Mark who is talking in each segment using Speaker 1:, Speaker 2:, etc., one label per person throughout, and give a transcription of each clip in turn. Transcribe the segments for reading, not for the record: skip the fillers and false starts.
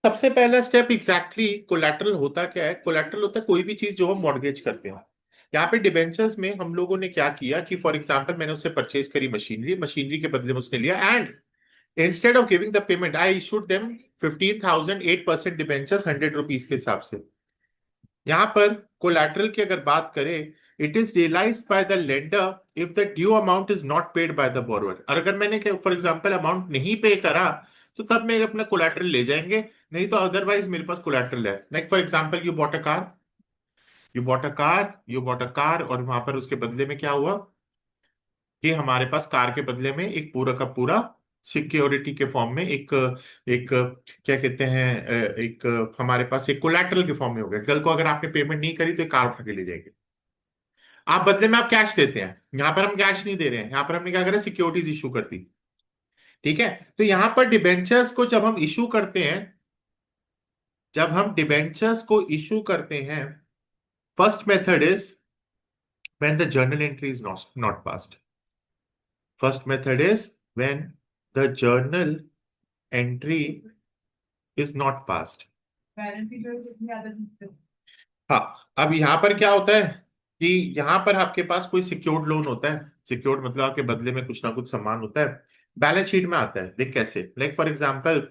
Speaker 1: सबसे पहला step exactly collateral होता क्या है? कोलैटरल होता है कोई भी चीज जो हम मॉर्गेज करते हैं। यहाँ पे डिबेंचर्स में हम लोगों ने क्या किया कि फॉर एग्जांपल मैंने उससे परचेज करी मशीनरी, मशीनरी के बदले में उसने लिया, and instead of giving the payment I issued them 15,000 8% debentures 100 rupees के हिसाब से। यहाँ पर कोलैटरल की अगर बात करें, it is realised by the lender if the due amount is not paid by the borrower. और अगर मैंने फॉर एग्जांपल अमाउंट नहीं पे करा तो तब मेरे अपना कोलैटरल ले जाएंगे, नहीं तो अदरवाइज मेरे पास कोलैटरल है। Like for example you bought a car, you bought a car और वहां पर उसके बदले में क्या हुआ कि हमारे पास कार के बदले में एक पूरा का पूरा सिक्योरिटी के फॉर्म में एक एक क्या कहते हैं, एक हमारे पास एक कोलैटरल के फॉर्म में हो गया। कल को अगर आपने पेमेंट नहीं करी तो एक कार उठा के ले जाएंगे। आप बदले में आप कैश देते हैं, यहां पर हम कैश नहीं दे रहे हैं, यहां पर हमने क्या करा, सिक्योरिटीज इशू कर दी। ठीक है। तो यहां पर डिबेंचर्स को जब हम इशू करते हैं, जब हम डिबेंचर्स को इशू करते हैं, first method is when the journal entry is not passed. First method is when the journal entry is not passed. हाँ, अब यहां पर क्या होता है कि यहां पर आपके पास कोई सिक्योर्ड लोन होता है। सिक्योर्ड मतलब आपके बदले में कुछ ना कुछ सामान होता है। बैलेंस शीट में आता है, देख कैसे, लाइक फॉर एग्जांपल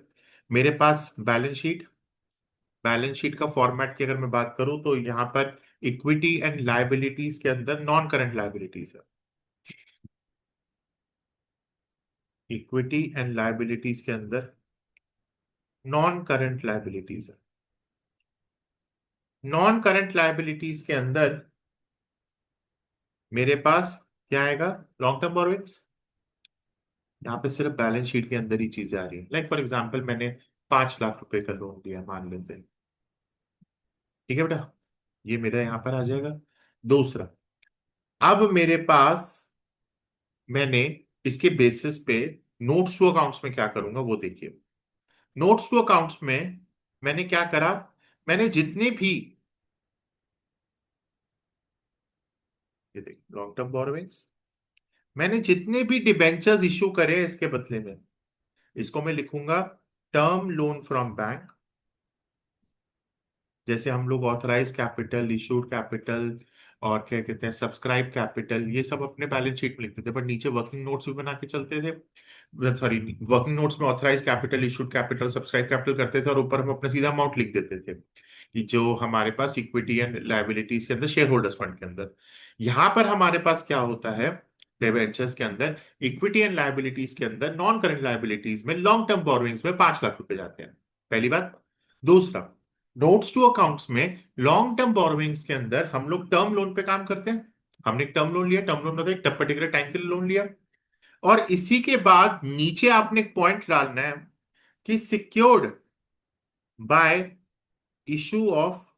Speaker 1: मेरे पास बैलेंस शीट का फॉर्मेट की अगर मैं बात करूं तो यहां पर इक्विटी एंड लायबिलिटीज के अंदर नॉन करंट लायबिलिटीज है। इक्विटी एंड लायबिलिटीज के अंदर नॉन करंट लायबिलिटीज है। नॉन करंट लायबिलिटीज के अंदर मेरे पास क्या आएगा, लॉन्ग टर्म बोरोइंग्स। यहाँ पे सिर्फ बैलेंस शीट के अंदर ही चीजें आ रही है। लाइक फॉर एग्जांपल मैंने 5 लाख रुपए का लोन लिया मान लेते हैं। ठीक है बेटा, ये मेरा यहाँ पर आ जाएगा। दूसरा, अब मेरे पास मैंने इसके बेसिस पे नोट्स टू अकाउंट्स में क्या करूंगा वो देखिए। नोट्स टू अकाउंट्स में मैंने क्या करा, मैंने जितने भी, ये देख लॉन्ग टर्म बोरोइंग्स, मैंने जितने भी डिबेंचर्स इशू करे इसके बदले में, इसको मैं लिखूंगा टर्म लोन फ्रॉम बैंक। जैसे हम लोग ऑथराइज कैपिटल, इशूड कैपिटल और क्या कहते हैं सब्सक्राइब कैपिटल, ये सब अपने बैलेंस शीट में लिखते थे, पर नीचे वर्किंग नोट्स भी बना के चलते थे। सॉरी, वर्किंग नोट्स में authorise capital, issued capital, subscribe capital करते थे और ऊपर हम अपना सीधा अमाउंट लिख देते थे कि जो हमारे पास इक्विटी एंड लायबिलिटीज के अंदर, शेयर होल्डर्स फंड के अंदर। यहां पर हमारे पास क्या होता है, डिबेंचर्स के अंदर इक्विटी एंड लायबिलिटीज के अंदर नॉन करंट लायबिलिटीज में लॉन्ग टर्म बोरोइंग्स में 5 लाख रुपए जाते हैं। पहली बात। दूसरा, नोट्स टू अकाउंट्स में लॉन्ग टर्म बोरोइंग्स के अंदर हम लोग टर्म लोन पे काम करते हैं। हमने एक टर्म लोन लिया, टर्म लोन मतलब एक पर्टिकुलर टाइम के लिए लोन लिया, और इसी के बाद नीचे आपने एक पॉइंट डालना है कि secured by issue of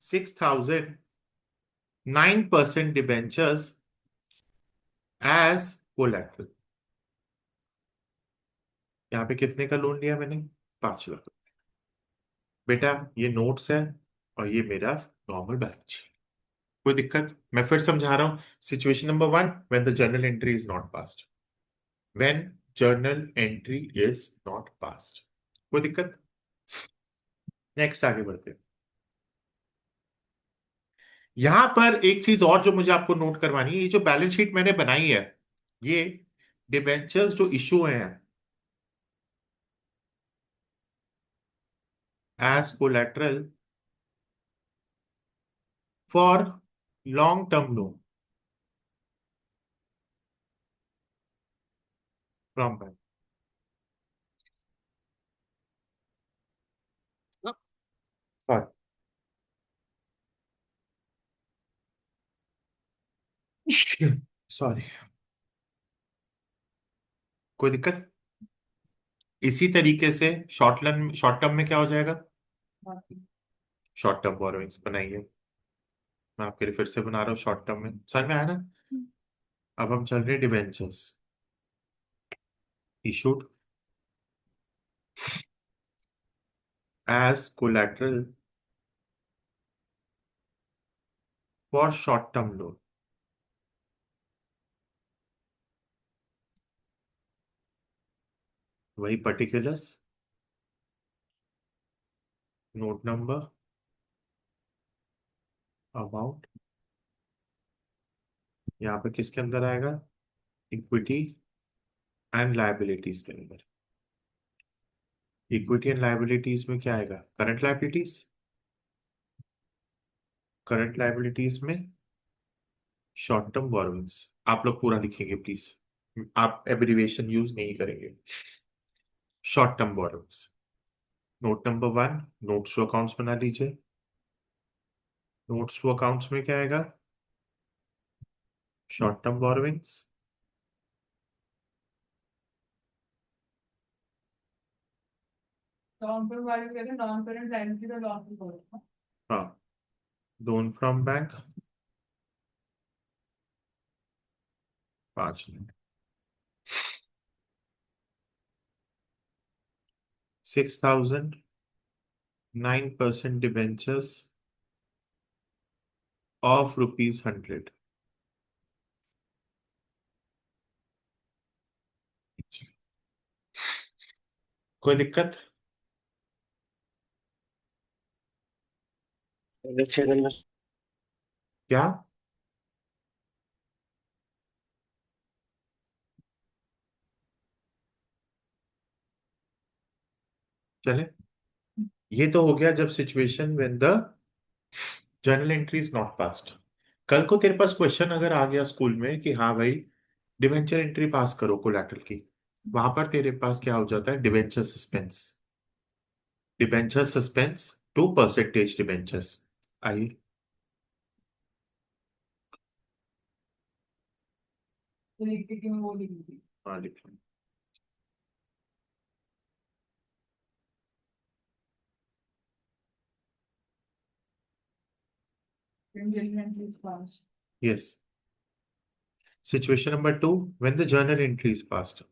Speaker 1: 6,009% debentures as collateral. यहाँ पे कितने का लोन लिया मैंने, 5 लाख। बेटा ये नोट्स है और ये मेरा नॉर्मल बैलेंस शीट। कोई दिक्कत? मैं फिर समझा रहा हूं। Situation number one, when the journal entry is not passed. When journal entry is not passed, कोई दिक्कत? नेक्स्ट आगे बढ़ते हैं। यहां पर एक चीज और जो मुझे आपको नोट करवानी है, ये जो बैलेंस शीट मैंने बनाई है, ये डिबेंचर्स जो इशू हुए हैं as collateral for long term loan from bank. Sorry, कोई दिक्कत? इसी तरीके से शॉर्ट टर्म में क्या हो जाएगा, शॉर्ट टर्म बोरोइंग्स बनाइए। मैं आपके लिए फिर से बना रहा हूँ, शॉर्ट टर्म में समझ में आया ना। अब हम चल रहे हैं debentures issued as collateral for short term loan. वही पर्टिकुलर्स, नोट नंबर, अमाउंट, यहाँ पे किसके अंदर आएगा? इक्विटी एंड लायबिलिटीज के अंदर। इक्विटी एंड लायबिलिटीज में क्या आएगा? Current liabilities. करंट लायबिलिटीज में शॉर्ट टर्म बोरोइंग्स। आप लोग पूरा लिखेंगे प्लीज, आप एब्रिविएशन यूज नहीं करेंगे। Short term borrowings. Note number one, notes to accounts बना लीजिए। नोट्स टू अकाउंट्स में क्या आएगा? Short term borrowings.
Speaker 2: Long term वाले कहते हैं नॉन करंट लायबिलिटी का लॉन्ग टर्म बोरो।
Speaker 1: हाँ, loan from bank 5 lakh. 6,000, 9% debentures of ₹100। कोई दिक्कत? क्या? चले, ये तो हो गया जब situation when the journal entry is not passed. कल को तेरे पास क्वेश्चन अगर आ गया स्कूल में कि हाँ भाई डिबेंचर एंट्री पास करो कोलैटरल की, वहां पर तेरे पास क्या हो जाता है? Debenture suspense. Debenture suspense to percentage debentures. आइए।
Speaker 2: तो लिखते कि मैं वो लिख दी।
Speaker 1: हाँ लिख लो।
Speaker 2: Judgement is pass.
Speaker 1: Yes. Situation number two, when the journal entry is passed.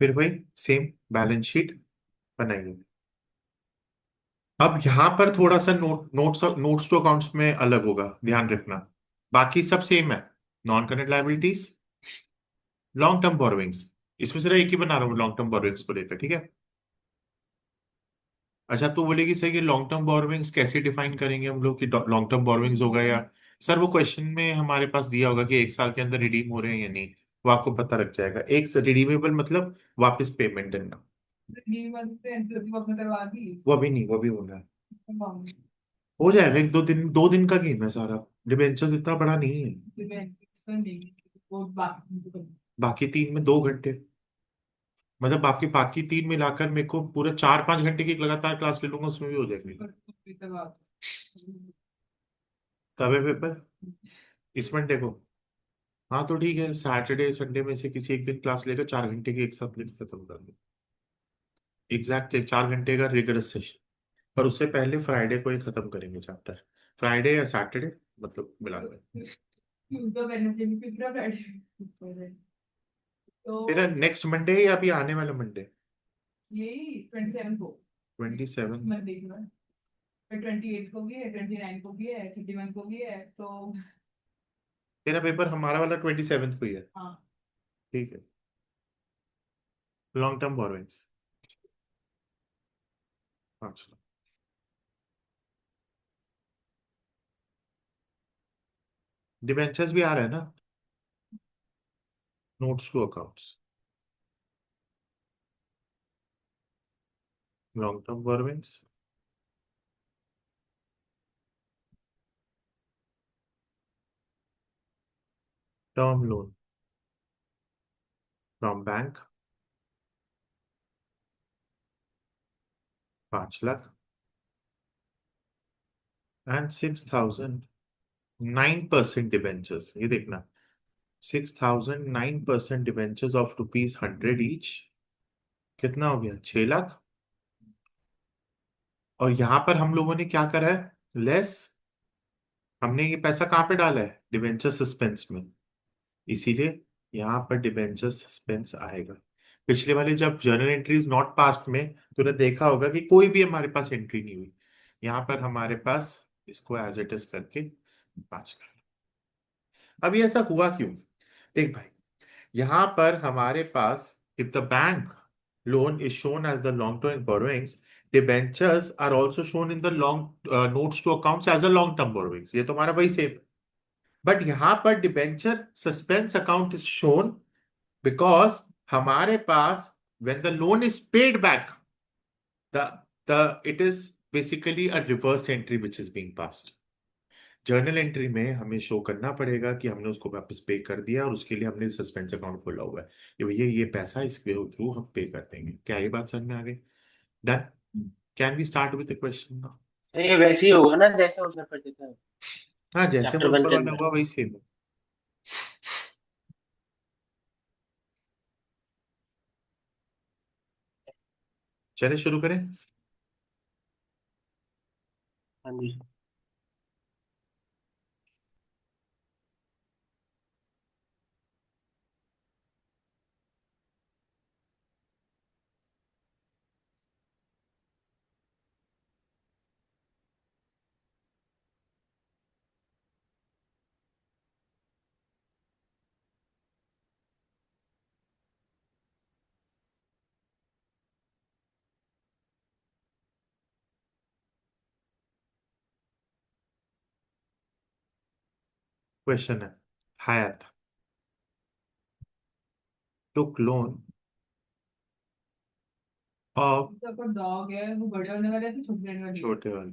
Speaker 1: फिर वही सेम बैलेंस शीट बनाइए। अब यहां पर थोड़ा सा नोट्स टू अकाउंट्स में अलग होगा, ध्यान रखना। बाकी सब सेम है। Non current liabilities, long term borrowings. इसमें सिर्फ एक ही बना रहा हूँ लॉन्ग टर्म बोरोइंग्स को लेकर, ठीक है? अच्छा, तो बोलेगी सर कि लॉन्ग टर्म बोरोइंग्स कैसे डिफाइन करेंगे हम लोग कि लॉन्ग टर्म बोरोइंग्स होगा या? सर वो क्वेश्चन में हमारे पास दिया होगा कि 1 साल के अंदर रिडीम हो रहे हैं या नहीं, वो आपको पता लग जाएगा। एक रिडीमेबल मतलब वापस पेमेंट देना।
Speaker 2: डी मंथ पे एंट्री वक्त करवा दी।
Speaker 1: वो अभी नहीं, वो भी होना है।
Speaker 2: डिबेंचर्स
Speaker 1: हो जाएगा, 1-2 दिन, 2 दिन का गेम है सारा। डिबेंचर्स इतना बड़ा नहीं है।
Speaker 2: तो नहीं, वो बाकी तो करनी।
Speaker 1: बाकी 3 में 2 घंटे, मतलब आपकी बाकी 3 मिलाकर मेरे को पूरे 4-5 घंटे की लगातार क्लास ले लूंगा, उसमें भी हो जाएगी।
Speaker 2: पर तो करवा दो।
Speaker 1: कब है पेपर? इस मंडे को? हाँ तो ठीक है, सैटरडे संडे में से किसी एक दिन क्लास लेकर 4 घंटे की एक साथ लेकर खत्म कर दो। एग्जैक्ट 4 घंटे का रिगरस सेशन। पर उससे पहले फ्राइडे को ही खत्म करेंगे चैप्टर। फ्राइडे या सैटरडे, मतलब मिला के।
Speaker 2: तो वेडनेसडे भी पिछला फ्राइडे तो
Speaker 1: तेरा नेक्स्ट मंडे या अभी आने वाला मंडे?
Speaker 2: यही 27 को।
Speaker 1: 27।
Speaker 2: मंडे की बात। फिर 28 को भी है, 29 को भी है, 31 को भी है तो।
Speaker 1: तेरा पेपर हमारा वाला 27 को ही है।
Speaker 2: हाँ।
Speaker 1: ठीक है। Long term borrowings. अच्छा, डिबेंचर्स भी आ रहा है ना? Notes to accounts, long term borrowings, term loan from bank 5 lakh and 6,000 9% debentures, ये देखना, 6,000 9% डिबेंचर्स ऑफ ₹100 ईच, कितना हो गया? 6 लाख। और यहां पर हम लोगों ने क्या करा है? लेस, हमने ये पैसा कहाँ पे डाला है? डिबेंचर सस्पेंस में, इसीलिए यहां पर डिबेंचर सस्पेंस आएगा। पिछले वाले जब जर्नल एंट्रीज नॉट पास्ट में तूने देखा होगा कि कोई भी हमारे पास एंट्री नहीं हुई, यहां पर हमारे पास इसको एज इट इज करके 5 लाख। अब ये ऐसा हुआ क्यों? देख भाई, यहां पर हमारे पास if the bank loan is shown as the long term borrowings, debentures are also shown in the long notes to accounts as a long term borrowings, ये तो हमारा वही सेम। बट यहां पर debenture suspense account is shown because हमारे पास when the loan is paid back, the it is basically a reverse entry which is being passed. Journal entry में हमें शो करना पड़ेगा कि हमने उसको वापस पे कर दिया, और उसके लिए हमने सस्पेंस अकाउंट खोला हुआ है, ये भैया ये पैसा इसके थ्रू हम पे कर देंगे। क्या ये बात समझ में आ गई? Done. Can we start with the question now?
Speaker 3: तो ये वैसे ही होगा ना जैसे उसमें पर लिखा है
Speaker 1: हाँ, जैसे
Speaker 3: चैप्टर
Speaker 1: वो
Speaker 3: वन
Speaker 1: ऊपर
Speaker 3: के
Speaker 1: वाला
Speaker 3: अंदर।
Speaker 1: हुआ वही सेम है। चलिए शुरू करें।
Speaker 3: हाँ जी।
Speaker 1: क्वेश्चन है, हयात took loan of,
Speaker 2: उसका कोई डॉग है, वो बड़े होने वाले थे, छोटे होने वाले थे।
Speaker 1: छोटे वाले,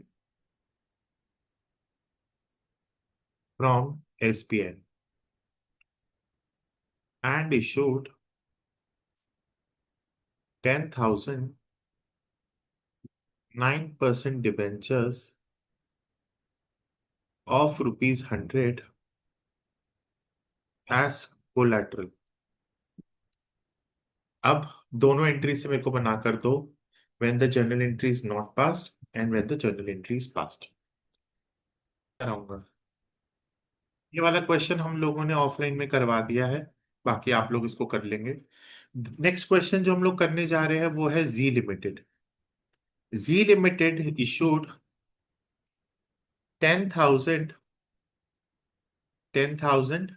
Speaker 1: from SBI and issued 10,000 9% debentures of ₹100 as collateral। अब दोनों एंट्री से मेरे को बना कर दो, when the journal entry is not passed and when the journal entry is passed। कराऊंगा, ये वाला क्वेश्चन हम लोगों ने ऑफलाइन में करवा दिया है, बाकी आप लोग इसको कर लेंगे। नेक्स्ट क्वेश्चन जो हम लोग करने जा रहे हैं वो है जी limited. Ji limited issued 10,000 10,000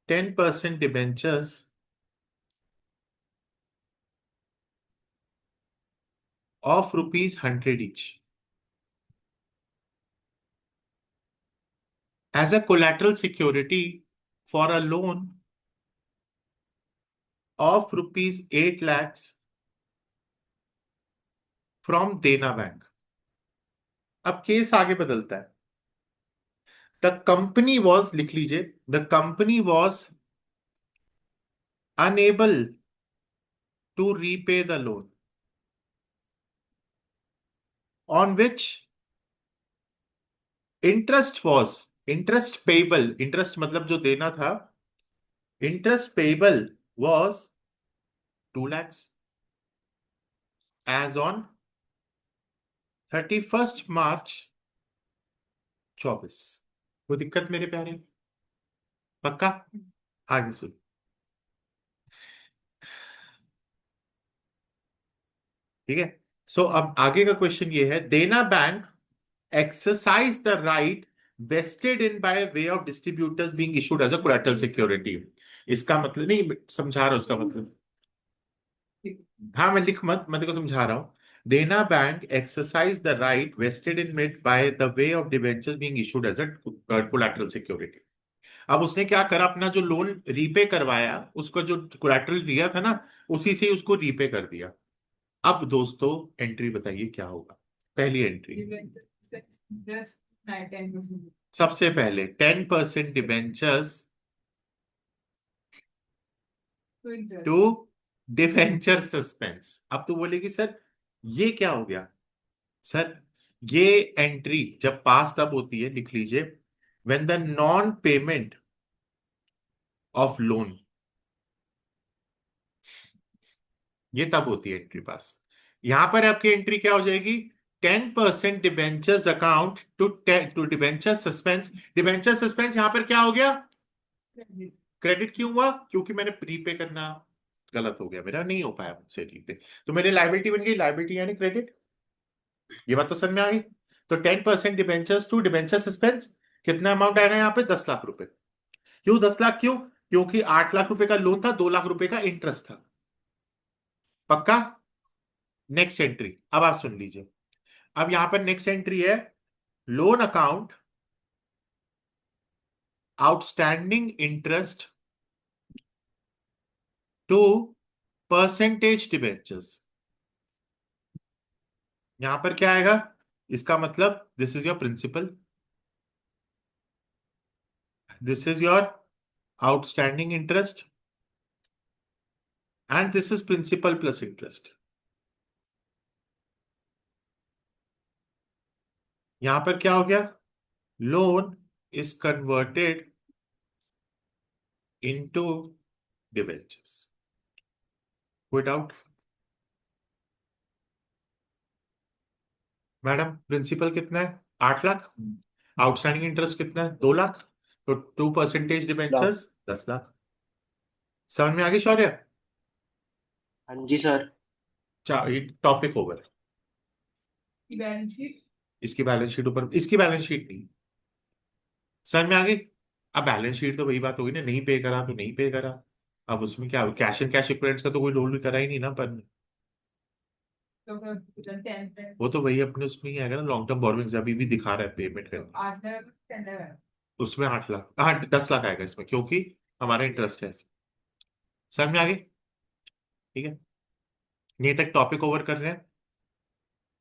Speaker 1: 10% debentures of ₹100 each as a collateral security for a loan of ₹8 lakhs from Dena Bank। अब केस आगे बदलता है। द कंपनी वॉज, लिख लीजिए, the company was unable to repay the loan on which interest was, interest payable, interest मतलब जो देना था, interest payable was 2 lakhs as on 31st March 24। कोई दिक्कत मेरे प्यारे? पक्का? आगे सुन। ठीक है, सो अब आगे का क्वेश्चन ये है, देना bank exercise the right vested in by way of distributors being issued as a collateral security। इसका मतलब नहीं समझा रहा, उसका मतलब, हाँ मैं लिख मत, मैं देखो समझा रहा हूं। Dena bank exercise the right vested in it by the way of debentures being issued as a collateral security. अब उसने क्या करा, अपना जो लोन रीपे करवाया, उसका जो कोलैटरल लिया था ना, उसी से उसको रीपे कर दिया। अब दोस्तों एंट्री बताइए क्या होगा? पहली एंट्री,
Speaker 2: इंटरेस्ट 10%।
Speaker 1: सबसे पहले 10% डिबेंचर्स
Speaker 2: तो
Speaker 1: टू
Speaker 2: इंटरेस्ट
Speaker 1: डिवेंचर सस्पेंस। अब तो बोलेगी सर ये क्या हो गया। सर ये एंट्री जब पास तब होती है, लिख लीजिए, when the non payment of loan, ये तब होती है एंट्री पास। यहां पर आपकी एंट्री क्या हो जाएगी, 10% debentures account to to debenture suspense. Debenture सस्पेंस यहां पर क्या हो गया, क्रेडिट क्यों हुआ, क्योंकि मैंने प्रीपे करना गलत हो गया, मेरा नहीं हो पाया मुझसे प्रीपे, तो मेरी लाइबिलिटी बन गई, लाइबिलिटी यानी क्रेडिट। ये बात तो समझ में आ गई। तो 10% डिबेंचर्स टू डिबेंचर सस्पेंस, कितना अमाउंट आएगा यहाँ पे, 10 लाख रुपए। क्यों 10 लाख, क्यों, क्योंकि 8 लाख रुपए का लोन था, 2 लाख रुपए का इंटरेस्ट था। पक्का। नेक्स्ट एंट्री, अब आप सुन लीजिए। अब यहां पर नेक्स्ट एंट्री है, loan account outstanding interest to percentage debentures. यहां पर क्या आएगा, इसका मतलब this is your principal, this is your outstanding interest, and this is principal plus interest. यहां पर क्या हो गया, loan is converted into debentures. कोई डाउट। मैडम प्रिंसिपल कितना है, 8 लाख, आउटस्टैंडिंग इंटरेस्ट कितना है, 2 लाख, तो 2%
Speaker 3: लाख।
Speaker 1: डिबेंचर्स 10 लाख। समझ में आ गई शौर्य।
Speaker 3: हाँ जी सर।
Speaker 1: Topic over.
Speaker 2: की बैलेंस शीट।
Speaker 1: इसकी बैलेंस शीट ऊपर, इसकी बैलेंस शीट नहीं। समझ में आ गई। अब बैलेंस शीट तो वही बात होगी ना, नहीं पे करा तो नहीं पे करा। अब उसमें क्या, कैश एंड कैश इक्विवेलेंट्स का तो कोई रोल भी करा ही नहीं ना पर।
Speaker 2: तो फिर 10 है।
Speaker 1: वो तो वही अपने उसमें ही आएगा ना, लॉन्ग टर्म बोरोविंग्स अभी भी दिखा रहा है पेमेंट
Speaker 2: तो
Speaker 1: करनी।
Speaker 2: 8 है, 10 है।
Speaker 1: उसमें 8 लाख, हाँ 10 लाख आएगा इसमें, क्योंकि हमारा इंटरेस्ट है। समझ में आ गई। ठीक है, यहीं तक टॉपिक ओवर कर रहे हैं।